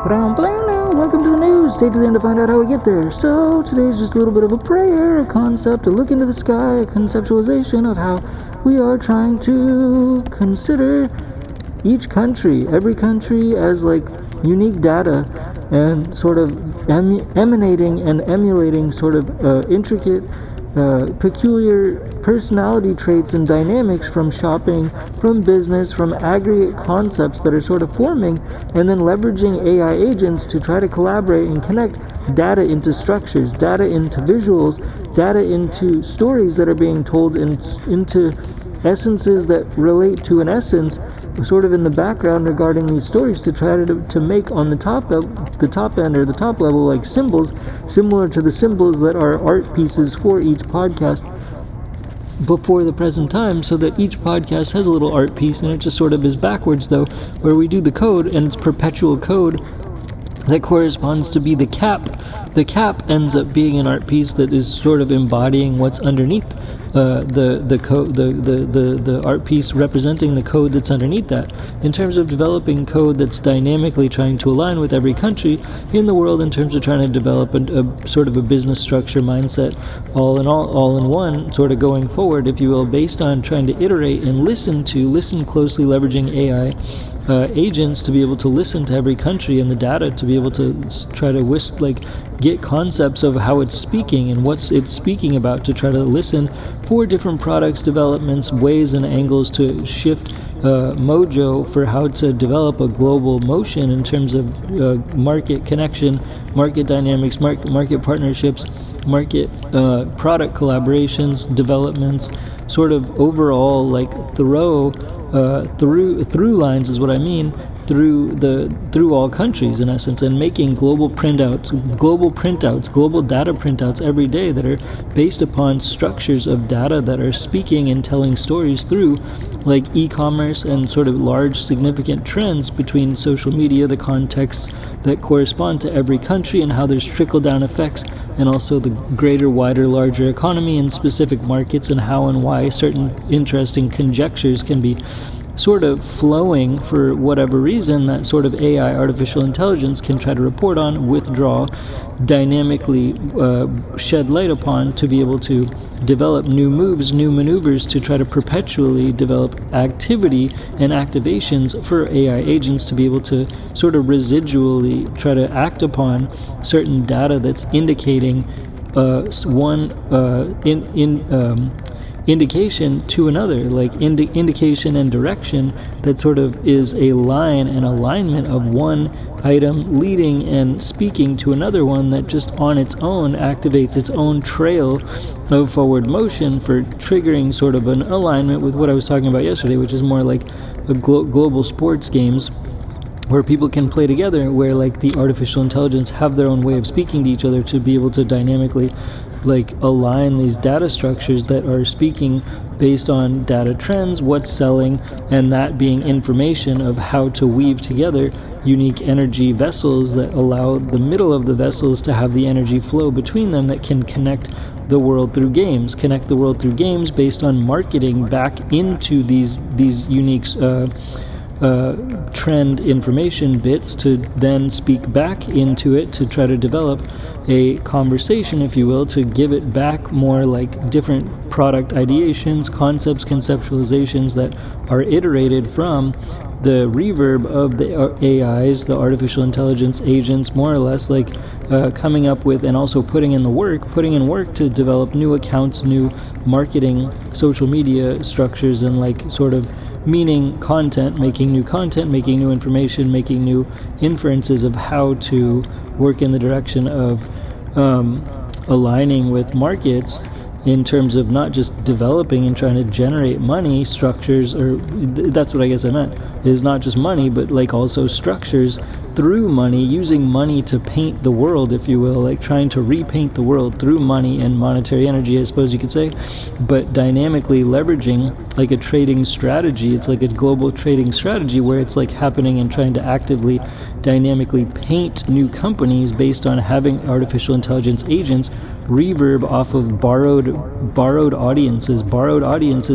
Welcome to the news. Stay to the end to find out how we get there. So today's just a little bit of a prayer, a concept, a look into the sky, a conceptualization of how we are trying to consider each country, every country as like unique data and sort of emanating and emulating sort of intricate peculiar personality traits and dynamics from shopping, from business, from aggregate concepts that are sort of forming, and then leveraging AI agents to try to collaborate and connect data into structures, data into visuals, data into stories that are being told, into essences that relate to an essence sort of in the background regarding these stories, to try to make on the top end or the top level like symbols similar to the symbols that are art pieces for each podcast before the present time, so that each podcast has a little art piece, and it just sort of is backwards though, where we do the code and it's perpetual code that corresponds to be the cap. The cap ends up being an art piece that is sort of embodying what's underneath the code, the art piece representing the code that's underneath that. In terms of developing code that's dynamically trying to align with every country in the world, in terms of trying to develop a sort of a business structure mindset, all in one, sort of going forward, if you will, based on trying to iterate and listen closely, leveraging AI agents to be able to listen to every country and the data to be able to try to get concepts of how it's speaking and what's it's speaking about, to try to listen for different products, developments, ways and angles to shift mojo for how to develop a global motion in terms of market connection, market dynamics, market partnerships, market product collaborations, developments, sort of overall like through lines is what I mean, through all countries in essence, and making global data printouts every day that are based upon structures of data that are speaking and telling stories through like e-commerce and sort of large significant trends between social media, the contexts that correspond to every country, and how there's trickle-down effects, and also the greater, wider, larger economy in specific markets, and how and why certain interesting conjectures can be sort of flowing for whatever reason that sort of AI, artificial intelligence, can try to report on, withdraw, dynamically shed light upon, to be able to develop new moves, new maneuvers, to try to perpetually develop activity and activations for AI agents to be able to sort of residually try to act upon certain data that's indicating indication to another, like indication and direction that sort of is a line and alignment of one item leading and speaking to another one that just on its own activates its own trail of forward motion for triggering sort of an alignment with what I was talking about yesterday, which is more like a global sports games where people can play together, where like the artificial intelligence have their own way of speaking to each other to be able to dynamically like align these data structures that are speaking based on data trends, what's selling, and that being information of how to weave together unique energy vessels that allow the middle of the vessels to have the energy flow between them that can connect the world through games based on marketing back into these unique trend information bits, to then speak back into it to try to develop a conversation, if you will, to give it back more like different product ideations, concepts, conceptualizations that are iterated from the reverb of the AIs, the artificial intelligence agents, more or less like coming up with and also putting in work to develop new accounts, new marketing, social media structures, and like sort of meaning content, making new information, making new inferences of how to work in the direction of aligning with markets in terms of not just developing and trying to generate money structures, or that's what I guess I meant, is not just money, but like also structures through money, using money to paint the world, if you will, like trying to repaint the world through money and monetary energy, I suppose you could say, but dynamically leveraging like a trading strategy. It's like a global trading strategy where it's like happening and trying to actively, dynamically paint new companies based on having artificial intelligence agents reverb off of borrowed audiences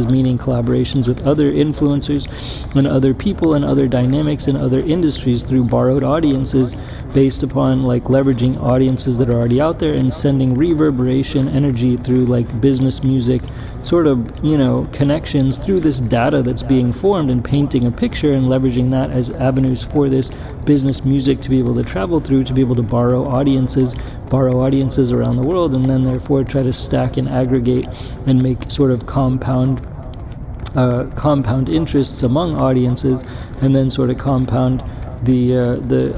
meaning collaborations with other influencers and other people and other dynamics and other industries through borrowed audiences, based upon like leveraging audiences that are already out there and sending reverberation energy through like business music sort of, connections through this data that's being formed, and painting a picture and leveraging that as avenues for this business music to be able to travel through, to be able to borrow audiences around the world, and then therefore try to stack and aggregate and make sort of compound interests among audiences, and then sort of compound the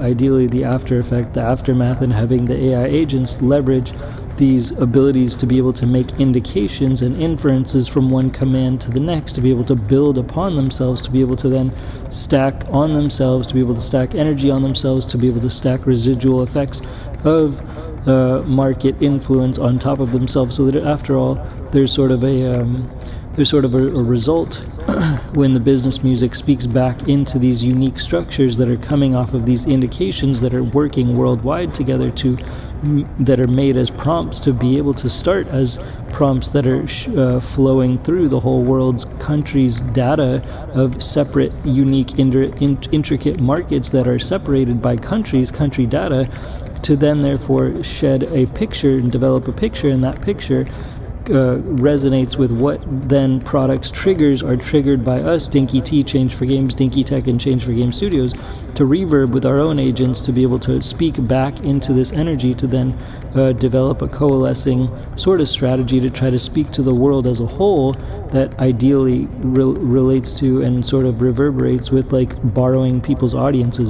ideally the after effect, the aftermath, and having the AI agents leverage these abilities to be able to make indications and inferences from one command to the next, to be able to build upon themselves, to be able to then stack on themselves, to be able to stack energy on themselves, to be able to stack residual effects of market influence on top of themselves, so that after all there's sort of a result when the business music speaks back into these unique structures that are coming off of these indications that are working worldwide together, that are made as prompts to be able to start as prompts that are flowing through the whole world's countries' data of separate, unique, intricate markets that are separated by country data, to then therefore shed a picture and develop a picture, and that picture resonates with what then products triggers are triggered by us, Dinky T, Change for Games, Dinky Tech, and Change for Game Studios, to reverb with our own agents to be able to speak back into this energy, to then develop a coalescing sort of strategy to try to speak to the world as a whole that ideally relates to and sort of reverberates with like borrowing people's audiences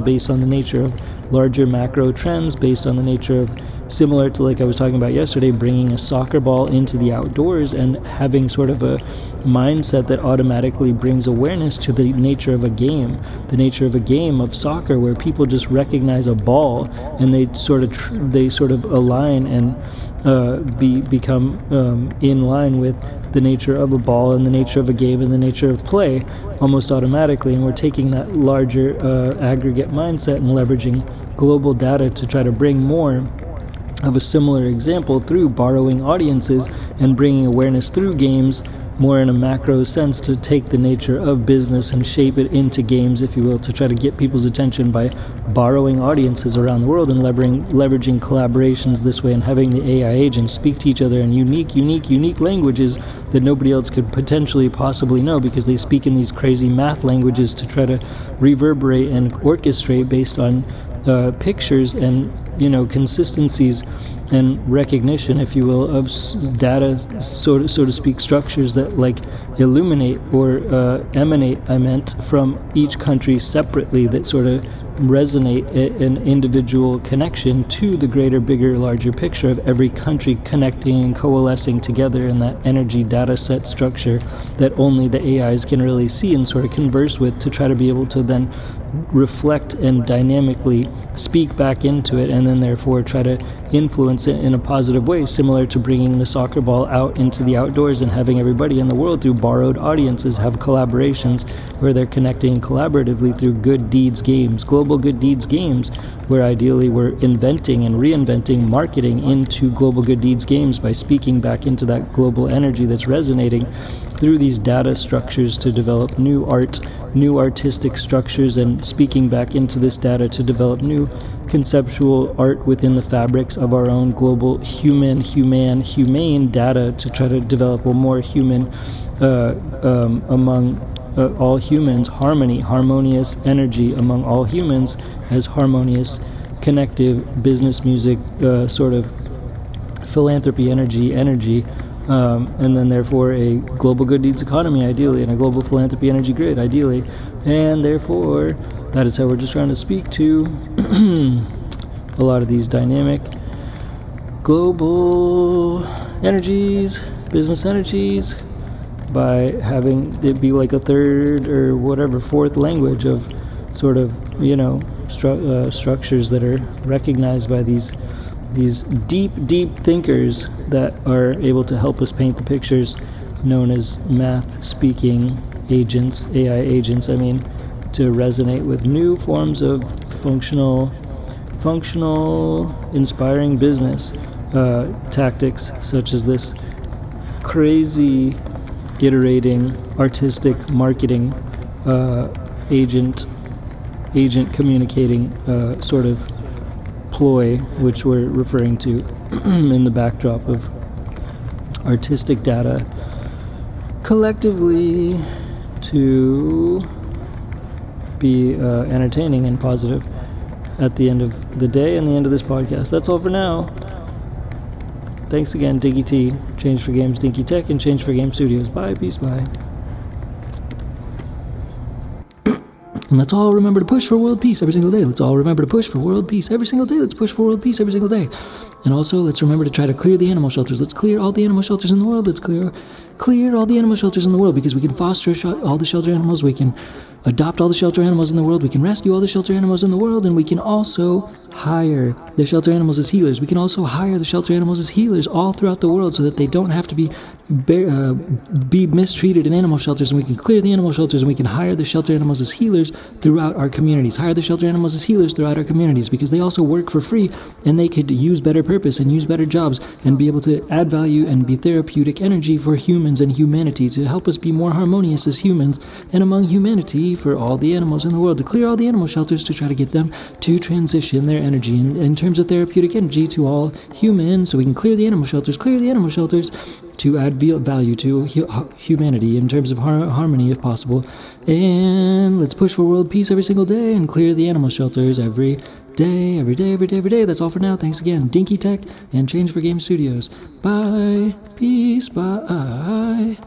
based on the nature of larger macro trends, based on the nature of, similar to like I was talking about yesterday, bringing a soccer ball into the outdoors and having sort of a mindset that automatically brings awareness to the nature of a game of soccer, where people just recognize a ball and they sort of align and become in line with the nature of a ball and the nature of a game and the nature of play almost automatically. And we're taking that larger aggregate mindset and leveraging global data to try to bring more of a similar example through borrowing audiences and bringing awareness through games more in a macro sense, to take the nature of business and shape it into games, if you will, to try to get people's attention by borrowing audiences around the world and leveraging collaborations this way, and having the AI agents speak to each other in unique languages that nobody else could potentially possibly know, because they speak in these crazy math languages to try to reverberate and orchestrate based on pictures and consistencies and recognition, if you will, of data, so to speak, structures that like illuminate or emanate, from each country separately, that sort of resonate an individual connection to the greater, bigger, larger picture of every country connecting and coalescing together in that energy data set structure that only the AIs can really see and sort of converse with, to try to be able to then reflect and dynamically speak back into it, and then therefore try to influence it in a positive way, similar to bringing the soccer ball out into the outdoors and having everybody in the world through borrowed audiences have collaborations where they're connecting collaboratively through good deeds games, global good deeds games, where ideally we're inventing and reinventing marketing into global good deeds games by speaking back into that global energy that's resonating through these data structures to develop new art, new artistic structures, and speaking back into this data to develop new conceptual art within the fabrics of our own global humane data, to try to develop a more human among all humans, harmonious energy among all humans, as harmonious, connective business music, sort of philanthropy energy, and then therefore a global good deeds economy ideally, and a global philanthropy energy grid ideally, and therefore that is how we're just trying to speak to a lot of these dynamic global energies, business energies, by having it be like a third or whatever fourth language of sort of structures that are recognized by these deep thinkers that are able to help us paint the pictures, known as math speaking agents, AI agents, to resonate with new forms of functional, inspiring business tactics such as this crazy iterating artistic marketing agent communicating sort of ploy, which we're referring to in the backdrop of artistic data collectively to be entertaining and positive at the end of the day and the end of this podcast. That's all for now. Thanks again, Dinky T, Change for Games, Dinky Tech, and Change for Game Studios. Bye, peace, bye. And let's all remember to push for world peace every single day. Let's all remember to push for world peace every single day. Let's push for world peace every single day. And also, let's remember to try to clear the animal shelters. Let's clear all the animal shelters in the world. Let's clear all the animal shelters in the world, because we can foster all the shelter animals. We can adopt all the shelter animals in the world. We can rescue all the shelter animals in the world. And we can also hire the shelter animals as healers. We can also hire the shelter animals as healers all throughout the world so that they don't have to be mistreated in animal shelters. And we can clear the animal shelters, and we can hire the shelter animals as healers throughout our communities. Hire the shelter animals as healers throughout our communities, because they also work for free and they could use better purpose and use better jobs and be able to add value and be therapeutic energy for humans and humanity, to help us be more harmonious as humans and among humanity for all the animals in the world, to clear all the animal shelters, to try to get them to transition their energy in terms of therapeutic energy to all humans, so we can clear the animal shelters to add value to humanity in terms of harmony if possible. And let's push for world peace every single day and clear the animal shelters every day. That's all for now. Thanks again, Dinky Tech and Change for Game Studios. Bye. Peace. Bye.